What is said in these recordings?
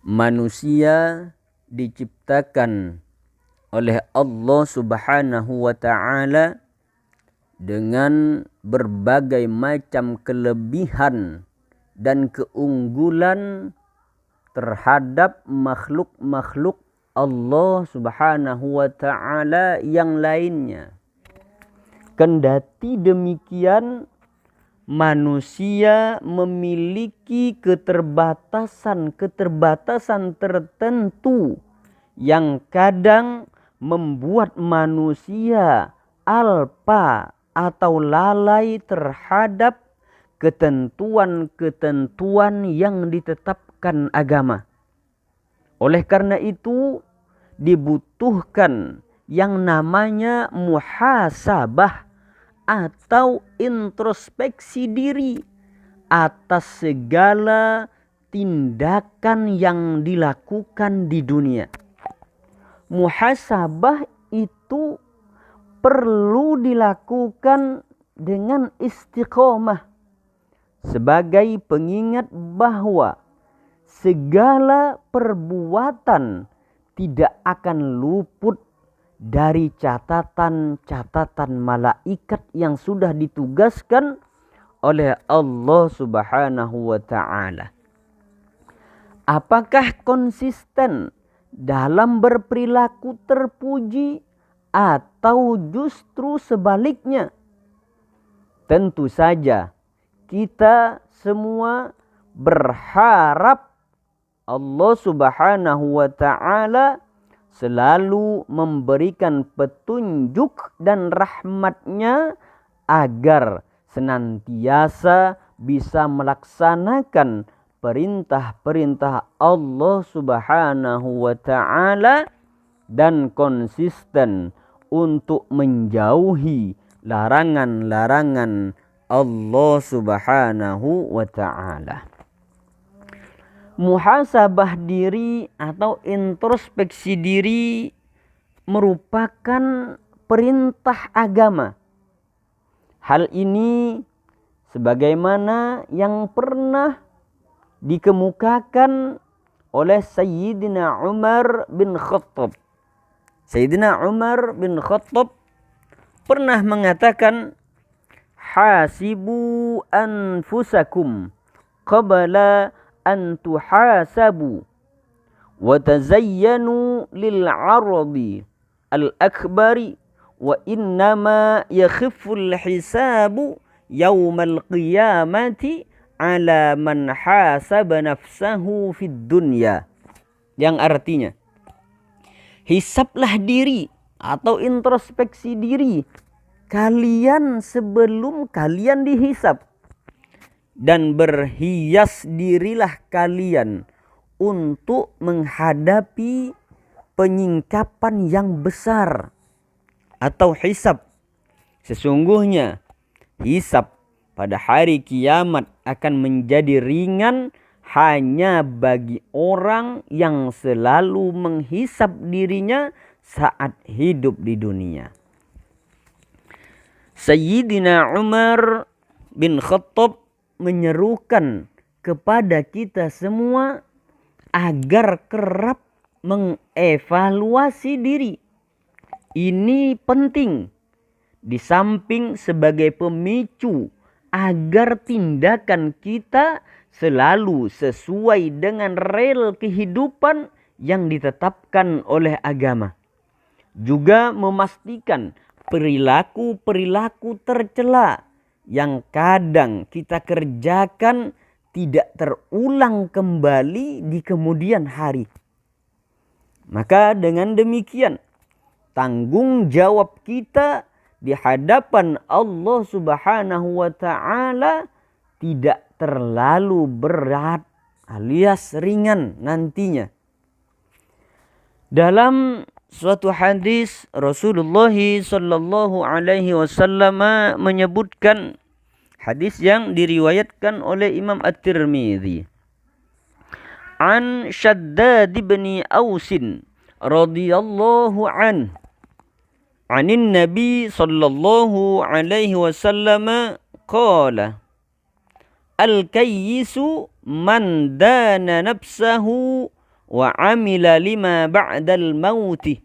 Manusia diciptakan oleh Allah Subhanahu wa ta'ala dengan berbagai macam kelebihan dan keunggulan terhadap makhluk-makhluk Allah Subhanahu wa ta'ala yang lainnya. Kendati demikian, manusia memiliki keterbatasan tertentu yang kadang membuat manusia alpa atau lalai terhadap ketentuan-ketentuan yang ditetapkan agama. Oleh karena itu, dibutuhkan yang namanya muhasabah atau introspeksi diri atas segala tindakan yang dilakukan di dunia. Muhasabah itu perlu dilakukan dengan istiqomah sebagai pengingat bahwa segala perbuatan tidak akan luput dari catatan-catatan malaikat yang sudah ditugaskan oleh Allah Subhanahu wa ta'ala. Apakah konsisten dalam berperilaku terpuji atau justru sebaliknya? Tentu saja kita semua berharap Allah Subhanahu wa ta'ala selalu memberikan petunjuk dan rahmatnya agar senantiasa bisa melaksanakan perintah-perintah Allah Subhanahu wa ta'ala dan konsisten untuk menjauhi larangan-larangan Allah Subhanahu wa ta'ala. Muhasabah diri atau introspeksi diri merupakan perintah agama. Hal ini sebagaimana yang pernah dikemukakan oleh Sayyidina Umar bin Khattab. Sayyidina Umar bin Khattab pernah mengatakan, hasibu anfusakum qabla an tuhasabu wa tazayyanu lil 'aradi al akbari wa innama yakhiful hisabu yaumal qiyamati ala man hasaba nafsahu fid dunya. Yang artinya, hisablah diri atau introspeksi diri kalian sebelum kalian dihisab. Dan berhias dirilah kalian untuk menghadapi penyingkapan yang besar atau hisab. Sesungguhnya hisab pada hari kiamat akan menjadi ringan hanya bagi orang yang selalu menghisab dirinya saat hidup di dunia. Sayyidina Umar bin Khattab menyerukan kepada kita semua agar kerap mengevaluasi diri. Ini penting di samping sebagai pemicu agar tindakan kita selalu sesuai dengan rel kehidupan yang ditetapkan oleh agama. Juga memastikan perilaku-perilaku tercela yang kadang kita kerjakan tidak terulang kembali di kemudian hari. Maka dengan demikian, tanggung jawab kita di hadapan Allah Subhanahu wa ta'ala tidak terlalu berat alias ringan nantinya. Dalam suatu hadis Rasulullah sallallahu alaihi wasallam menyebutkan, hadis yang diriwayatkan oleh Imam At-Tirmidzi, an Shaddad bin Aus radhiyallahu an anin Nabi sallallahu alaihi wasallam qala al-kayyisu man dana nafsahu wa amila lima ba'dal mauti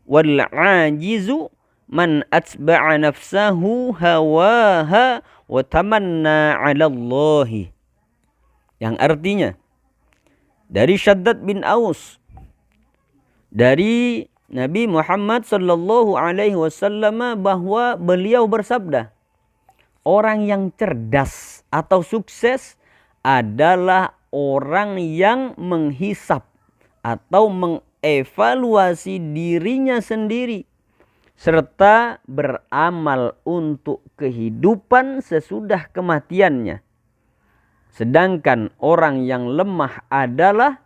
wal ajizu man atba'a nafsahu hawaha wa tamanna 'ala Allah. Yang artinya dari Syaddad bin Aus, dari Nabi Muhammad sallallahu alaihi wasallam, bahwa beliau bersabda, orang yang cerdas atau sukses adalah orang yang menghisap atau mengevaluasi dirinya sendiri serta beramal untuk kehidupan sesudah kematiannya. Sedangkan orang yang lemah adalah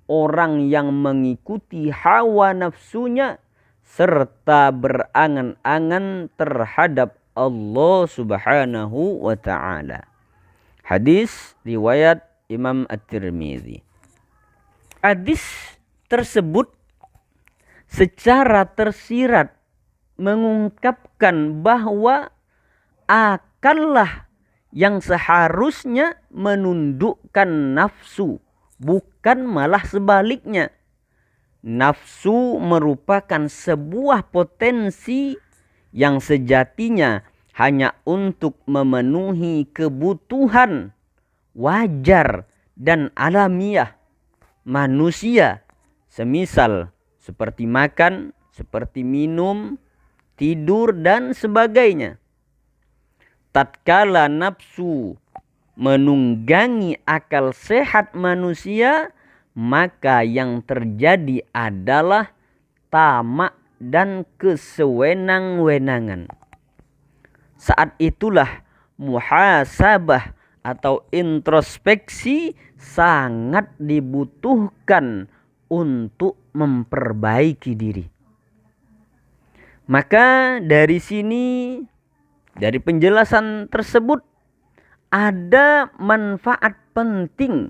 orang yang mengikuti hawa nafsunya serta berangan-angan terhadap Allah Subhanahu wa ta'ala. Hadis riwayat Imam At-Tirmidzi. Hadis tersebut secara tersirat mengungkapkan bahwa akallah yang seharusnya menundukkan nafsu, bukan malah sebaliknya. Nafsu merupakan sebuah potensi yang sejatinya hanya untuk memenuhi kebutuhan wajar dan alamiah manusia, semisal seperti makan, seperti minum, tidur, dan sebagainya. Tatkala nafsu menunggangi akal sehat manusia, maka yang terjadi adalah tamak dan kesewenang-wenangan. Saat itulah muhasabah atau introspeksi sangat dibutuhkan untuk memperbaiki diri. Maka dari sini, dari penjelasan tersebut, ada manfaat penting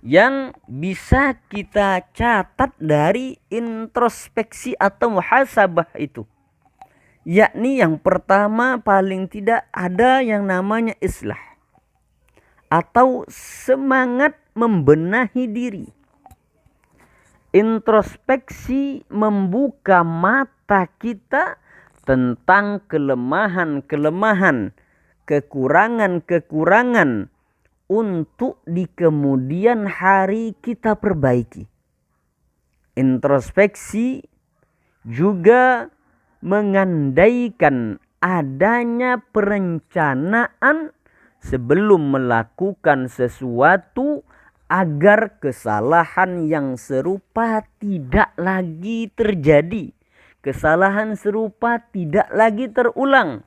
yang bisa kita catat dari introspeksi atau muhasabah itu. Yakni yang pertama, paling tidak ada yang namanya islah atau semangat membenahi diri. Introspeksi membuka mata kita tentang kelemahan-kelemahan, kekurangan-kekurangan untuk di kemudian hari kita perbaiki. Introspeksi juga mengandaikan adanya perencanaan sebelum melakukan sesuatu agar kesalahan yang serupa tidak lagi terjadi. Kesalahan serupa tidak lagi terulang.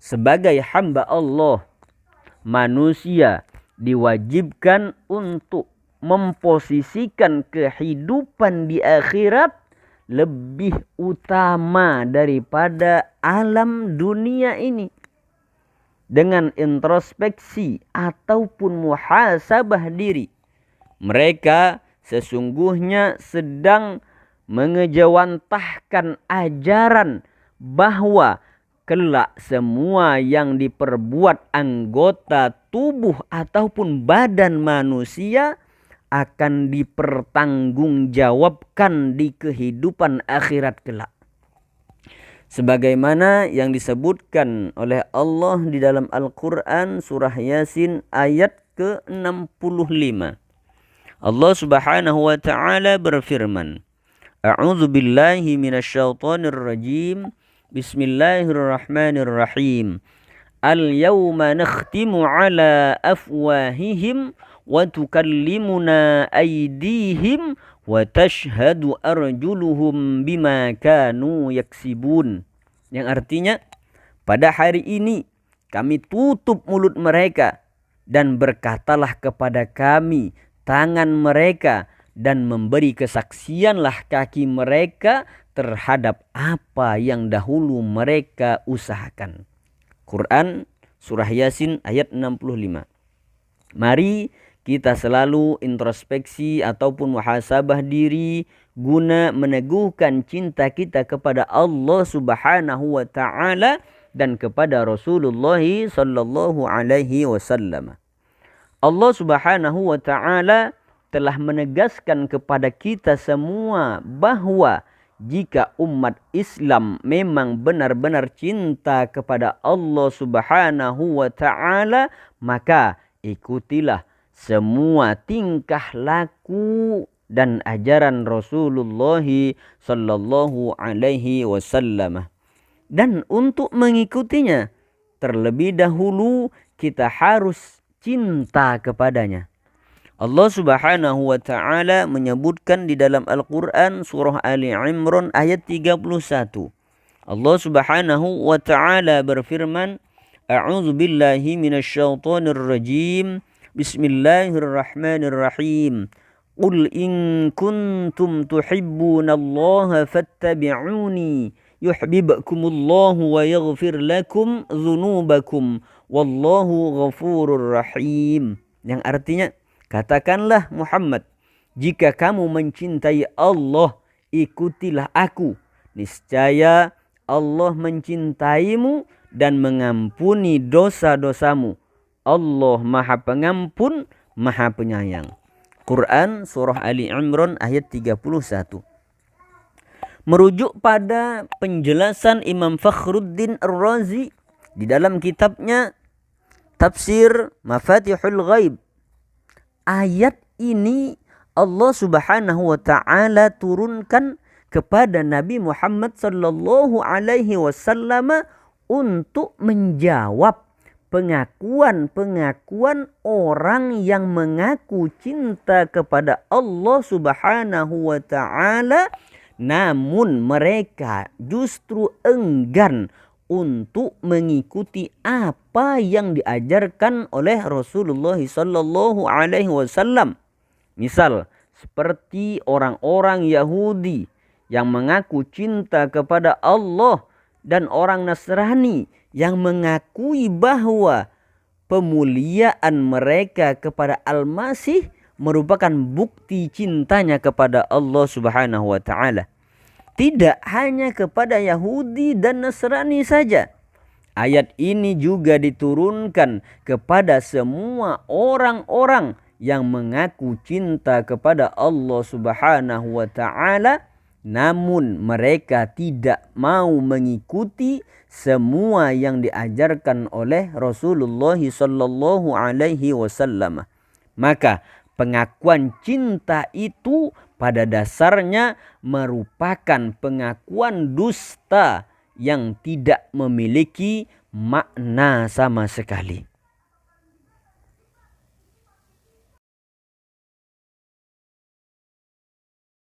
Sebagai hamba Allah, manusia diwajibkan untuk memposisikan kehidupan di akhirat lebih utama daripada alam dunia ini. Dengan introspeksi ataupun muhasabah diri, mereka sesungguhnya sedang mengejawantahkan ajaran bahwa kelak semua yang diperbuat anggota tubuh ataupun badan manusia akan dipertanggungjawabkan di kehidupan akhirat kelak. Sebagaimana yang disebutkan oleh Allah di dalam Al-Quran surah Yasin ayat ke-65. Allah Subhanahu wa ta'ala berfirman, A'udzu billahi minasyaitonir rajim. Bismillahirrahmanirrahim. Al-yawma nakhtimu ala afwahihim wa tukallimuna aydihim wa tashhadu arjuluhum bima kanu yaksibun. Yang artinya, pada hari ini kami tutup mulut mereka dan berkatalah kepada kami tangan mereka, dan memberi kesaksianlah kaki mereka terhadap apa yang dahulu mereka usahakan. Quran surah Yasin ayat 65. Mari kita selalu introspeksi ataupun muhasabah diri guna meneguhkan cinta kita kepada Allah Subhanahu wa ta'ala dan kepada Rasulullah sallallahu alaihi wasallam. Allah Subhanahu wa ta'ala telah menegaskan kepada kita semua bahwa jika umat Islam memang benar-benar cinta kepada Allah Subhanahu wa Ta'ala, maka ikutilah semua tingkah laku dan ajaran Rasulullah sallallahu alaihi wasallam. Dan untuk mengikutinya, terlebih dahulu kita harus cinta kepadanya. Allah Subhanahu wa Ta'ala menyebutkan di dalam Al-Quran surah Ali Imran ayat 31. Allah Subhanahu wa Ta'ala berfirman, A'udzu billahi minasyaitonir rajim. Bismillahirrahmanirrahim. Qul in kuntum tuhibbunallaha fattabi'uni yuhibbukumullahu wa yaghfir lakum dzunubakum wallahu ghafurur rahim. Yang artinya, katakanlah Muhammad, jika kamu mencintai Allah, ikutilah aku. Niscaya Allah mencintaimu dan mengampuni dosa-dosamu. Allah Maha Pengampun, Maha Penyayang. Quran surah Ali Imran ayat 31. Merujuk pada penjelasan Imam Fakhruddin Ar-Razi di dalam kitabnya Tafsir Mafatihul Ghaib, ayat ini Allah Subhanahu wa Ta'ala turunkan kepada Nabi Muhammad sallallahu alaihi wasallam untuk menjawab pengakuan-pengakuan orang yang mengaku cinta kepada Allah Subhanahu wa Ta'ala, namun mereka justru enggan untuk mengikuti apa yang diajarkan oleh Rasulullah sallallahu alaihi wasallam. Misal seperti orang-orang Yahudi yang mengaku cinta kepada Allah dan orang Nasrani yang mengakui bahwa pemuliaan mereka kepada Al-Masih merupakan bukti cintanya kepada Allah Subhanahu wa Ta'ala. Tidak hanya kepada Yahudi dan Nasrani saja. Ayat ini juga diturunkan kepada semua orang-orang yang mengaku cinta kepada Allah Subhanahu wa Ta'ala, namun mereka tidak mau mengikuti semua yang diajarkan oleh Rasulullah sallallahu alaihi wasallam. Maka pengakuan cinta itu pada dasarnya merupakan pengakuan dusta yang tidak memiliki makna sama sekali.